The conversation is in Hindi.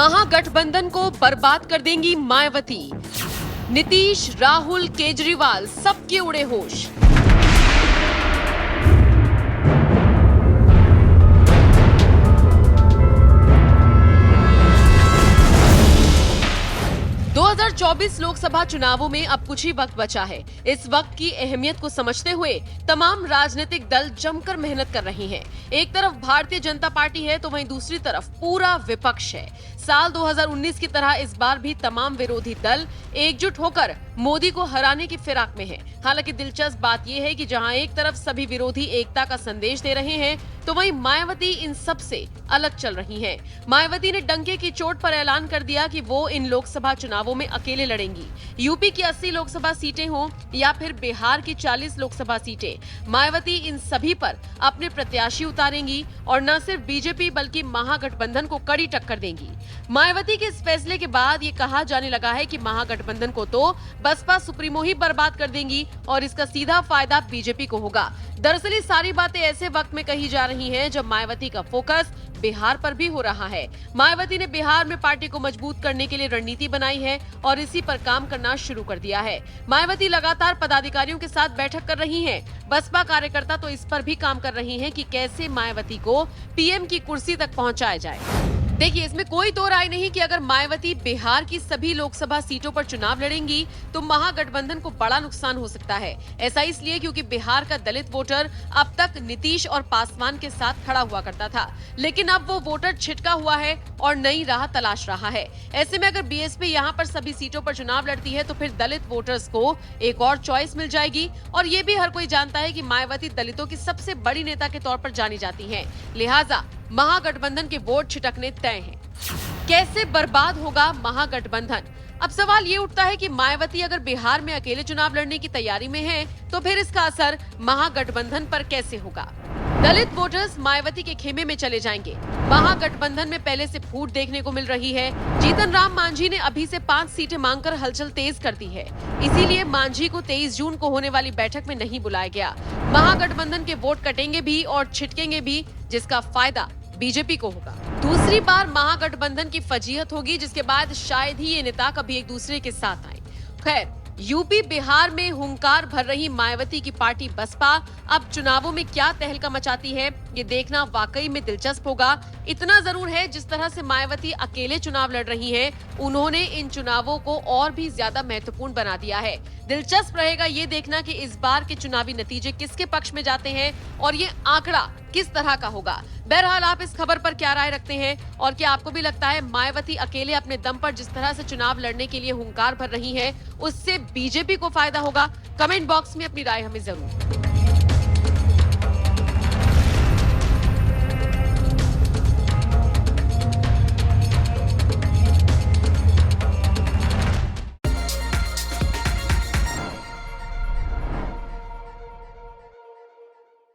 महागठबंधन को बर्बाद कर देंगी मायावती। नीतीश, राहुल, केजरीवाल सबके उड़े होश। दो 2024 लोकसभा चुनावों में अब कुछ ही वक्त बचा है। इस वक्त की अहमियत को समझते हुए तमाम राजनीतिक दल जमकर मेहनत कर रहे हैं। एक तरफ भारतीय जनता पार्टी है तो वहीं दूसरी तरफ पूरा विपक्ष है। साल 2019 की तरह इस बार भी तमाम विरोधी दल एकजुट होकर मोदी को हराने की फिराक में है। हालांकि दिलचस्प बात यह है कि जहां एक तरफ सभी विरोधी एकता का संदेश दे रहे हैं तो वहीं मायावती इन सब से अलग चल रही हैं। मायावती ने डंके की चोट पर ऐलान कर दिया कि वो इन लोकसभा चुनावों में अकेले लड़ेंगी। यूपी की 80 लोकसभा सीटें हों या फिर बिहार की 40 लोकसभा सीटें, मायावती इन सभी पर अपने प्रत्याशी उतारेंगी और न सिर्फ बीजेपी बल्कि महागठबंधन को कड़ी टक्कर देंगी। मायावती के इस फैसले के बाद ये कहा जाने लगा है कि महागठबंधन को तो बसपा सुप्रीमो ही बर्बाद कर देंगी और इसका सीधा फायदा बीजेपी को होगा। दरअसल ये सारी बातें ऐसे वक्त में कही जा रही हैं जब मायावती का फोकस बिहार पर भी हो रहा है। मायावती ने बिहार में पार्टी को मजबूत करने के लिए रणनीति बनाई है और इसी पर काम करना शुरू कर दिया है। मायावती लगातार पदाधिकारियों के साथ बैठक कर रही हैं। बसपा कार्यकर्ता तो इस पर भी काम कर रही हैं कि कैसे मायावती को पीएम की कुर्सी तक पहुंचाया जाए। देखिए, इसमें कोई दो राय नहीं कि अगर मायावती बिहार की सभी लोकसभा सीटों पर चुनाव लड़ेंगी तो महागठबंधन को बड़ा नुकसान हो सकता है। ऐसा इसलिए क्योंकि बिहार का दलित वोटर अब तक नीतीश और पासवान के साथ खड़ा हुआ करता था, लेकिन अब वो वोटर छिटका हुआ है और नई राह तलाश रहा है। ऐसे में अगर बीएसपी यहाँ पर सभी सीटों पर चुनाव लड़ती है तो फिर दलित वोटर्स को एक और चॉइस मिल जाएगी। और ये भी हर कोई जानता है कि मायावती दलितों की सबसे बड़ी नेता के तौर पर जानी जाती है, लिहाजा महागठबंधन के वोट छिटकने तय हैं। कैसे बर्बाद होगा महागठबंधन? अब सवाल ये उठता है कि मायावती अगर बिहार में अकेले चुनाव लड़ने की तैयारी में है तो फिर इसका असर महागठबंधन पर कैसे होगा? दलित वोटर्स मायावती के खेमे में चले जाएंगे। महागठबंधन में पहले से फूट देखने को मिल रही है। जीतन राम मांझी ने अभी से 5 सीटें मांगकर हलचल तेज कर दी है। इसीलिए मांझी को 23 जून को होने वाली बैठक में नहीं बुलाया गया। महागठबंधन के वोट कटेंगे भी और छिटकेंगे भी, जिसका फायदा बीजेपी को होगा। दूसरी बार महागठबंधन की फजीहत होगी, जिसके बाद शायद ही ये नेता कभी एक दूसरे के साथ आए। खैर, यूपी बिहार में हुंकार भर रही मायावती की पार्टी बसपा अब चुनावों में क्या तहलका मचाती है, ये देखना वाकई में दिलचस्प होगा। इतना जरूर है, जिस तरह से मायावती अकेले चुनाव लड़ रही हैं, उन्होंने इन चुनावों को और भी ज्यादा महत्वपूर्ण बना दिया है। दिलचस्प रहेगा ये देखना कि इस बार के चुनावी नतीजे किसके पक्ष में जाते हैं और ये आंकड़ा किस तरह का होगा। बहरहाल, आप इस खबर पर क्या राय रखते हैं और क्या आपको भी लगता है मायावती अकेले अपने दम पर जिस तरह से चुनाव लड़ने के लिए हुंकार भर रही है उससे बीजेपी को फायदा होगा? कमेंट बॉक्स में अपनी राय हमें जरूर